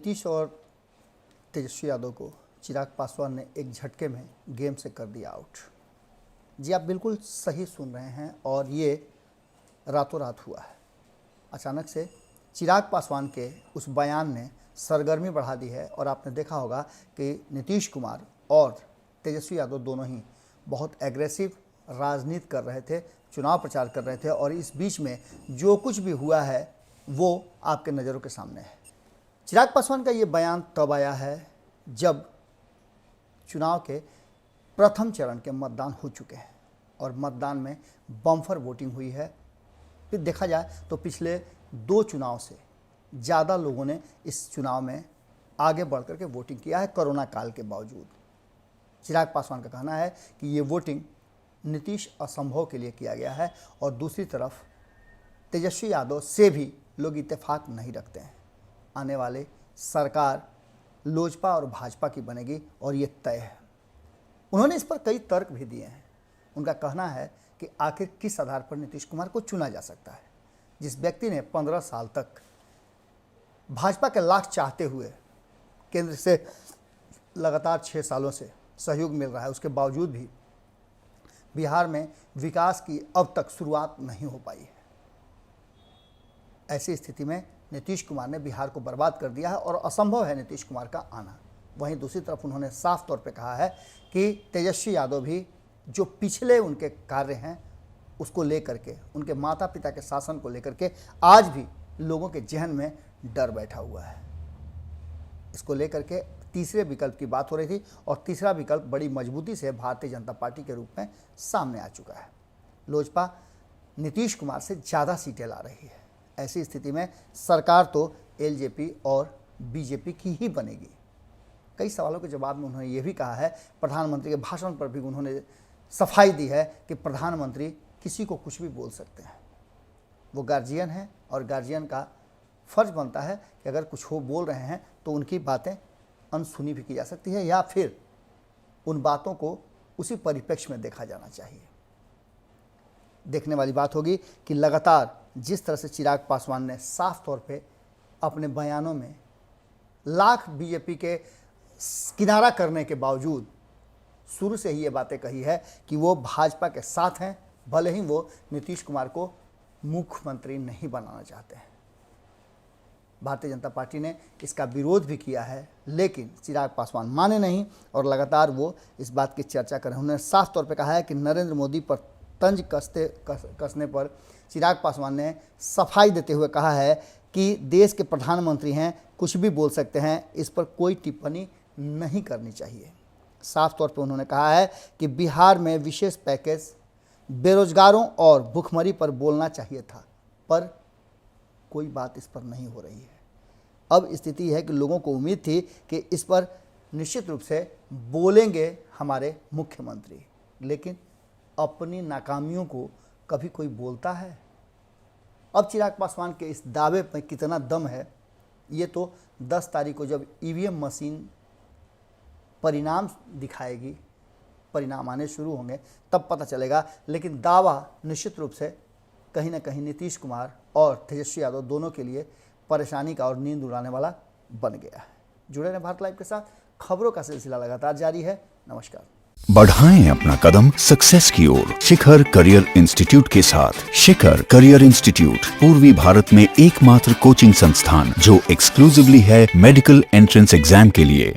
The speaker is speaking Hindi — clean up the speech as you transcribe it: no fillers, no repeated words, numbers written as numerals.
नीतीश और तेजस्वी यादव को चिराग पासवान ने एक झटके में गेम से कर दिया आउट। जी आप बिल्कुल सही सुन रहे हैं और ये रातों रात हुआ है। अचानक से चिराग पासवान के उस बयान ने सरगर्मी बढ़ा दी है और आपने देखा होगा कि नीतीश कुमार और तेजस्वी यादव दोनों ही बहुत एग्रेसिव राजनीति कर रहे थे, चुनाव प्रचार कर रहे थे और इस बीच में जो कुछ भी हुआ है वो आपके नज़रों के सामने है। चिराग पासवान का ये बयान तब आया है जब चुनाव के प्रथम चरण के मतदान हो चुके हैं और मतदान में बम्पर वोटिंग हुई है। फिर देखा जाए तो पिछले 2 चुनाव से ज़्यादा लोगों ने इस चुनाव में आगे बढ़ कर के वोटिंग किया है कोरोना काल के बावजूद। चिराग पासवान का कहना है कि ये वोटिंग नीतीश असंभव के लिए किया गया है और दूसरी तरफ तेजस्वी यादव से भी लोग इत्तेफाक नहीं रखते हैं। आने वाले सरकार लोजपा और भाजपा की बनेगी और ये तय है। उन्होंने इस पर कई तर्क भी दिए हैं। उनका कहना है कि आखिर किस आधार पर नीतीश कुमार को चुना जा सकता है, जिस व्यक्ति ने 15 साल तक भाजपा के लाख चाहते हुए केंद्र से लगातार 6 सालों से सहयोग मिल रहा है, उसके बावजूद भी बिहार में विकास की अब तक शुरुआत नहीं हो पाई है। ऐसी स्थिति में नीतीश कुमार ने बिहार को बर्बाद कर दिया है और असंभव है नीतीश कुमार का आना। वहीं दूसरी तरफ उन्होंने साफ तौर पे कहा है कि तेजस्वी यादव भी जो पिछले उनके कार्य हैं उसको लेकर के, उनके माता पिता के शासन को लेकर के आज भी लोगों के जहन में डर बैठा हुआ है। इसको लेकर के तीसरे विकल्प की बात हो रही थी और तीसरा विकल्प बड़ी मजबूती से भारतीय जनता पार्टी के रूप में सामने आ चुका है। लोजपा नीतीश कुमार से ज़्यादा सीटें ला रही है। ऐसी स्थिति में सरकार तो एलजेपी और बीजेपी की ही बनेगी। कई सवालों के जवाब में उन्होंने ये भी कहा है, प्रधानमंत्री के भाषण पर भी उन्होंने सफाई दी है कि प्रधानमंत्री किसी को कुछ भी बोल सकते हैं। वो गार्जियन है और गार्जियन का फर्ज बनता है कि अगर कुछ हो बोल रहे हैं तो उनकी बातें अनसुनी भी की जा सकती है या फिर उन बातों को उसी परिप्रेक्ष्य में देखा जाना चाहिए। देखने वाली बात होगी कि लगातार जिस तरह से चिराग पासवान ने साफ तौर पे अपने बयानों में लाख बीजेपी के किनारा करने के बावजूद शुरू से ही ये बातें कही है कि वो भाजपा के साथ हैं, भले ही वो नीतीश कुमार को मुख्यमंत्री नहीं बनाना चाहते हैं। भारतीय जनता पार्टी ने इसका विरोध भी किया है, लेकिन चिराग पासवान माने नहीं और लगातार वो इस बात की चर्चा कर रहे हैं। उन्होंने साफ तौर पे कहा है कि नरेंद्र मोदी पर तंज कसने पर चिराग पासवान ने सफाई देते हुए कहा है कि देश के प्रधानमंत्री हैं, कुछ भी बोल सकते हैं, इस पर कोई टिप्पणी नहीं करनी चाहिए। साफ तौर पे उन्होंने कहा है कि बिहार में विशेष पैकेज बेरोजगारों और भुखमरी पर बोलना चाहिए था, पर कोई बात इस पर नहीं हो रही है। अब स्थिति है कि लोगों को उम्मीद थी कि इस पर निश्चित रूप से बोलेंगे हमारे मुख्यमंत्री, लेकिन अपनी नाकामियों को कभी कोई बोलता है? अब चिराग पासवान के इस दावे में कितना दम है ये तो 10 तारीख को जब ईवीएम मशीन परिणाम दिखाएगी, परिणाम आने शुरू होंगे तब पता चलेगा। लेकिन दावा निश्चित रूप से कहीं ना कहीं नीतीश कुमार और तेजस्वी यादव दोनों के लिए परेशानी का और नींद उड़ाने वाला बन गया है। जुड़े रहें भारत लाइव के साथ, खबरों का सिलसिला लगातार जारी है। नमस्कार। बढ़ाएं अपना कदम सक्सेस की ओर शिखर करियर इंस्टीट्यूट के साथ। शिखर करियर इंस्टीट्यूट पूर्वी भारत में एकमात्र कोचिंग संस्थान जो एक्सक्लूसिवली है मेडिकल एंट्रेंस एग्जाम के लिए।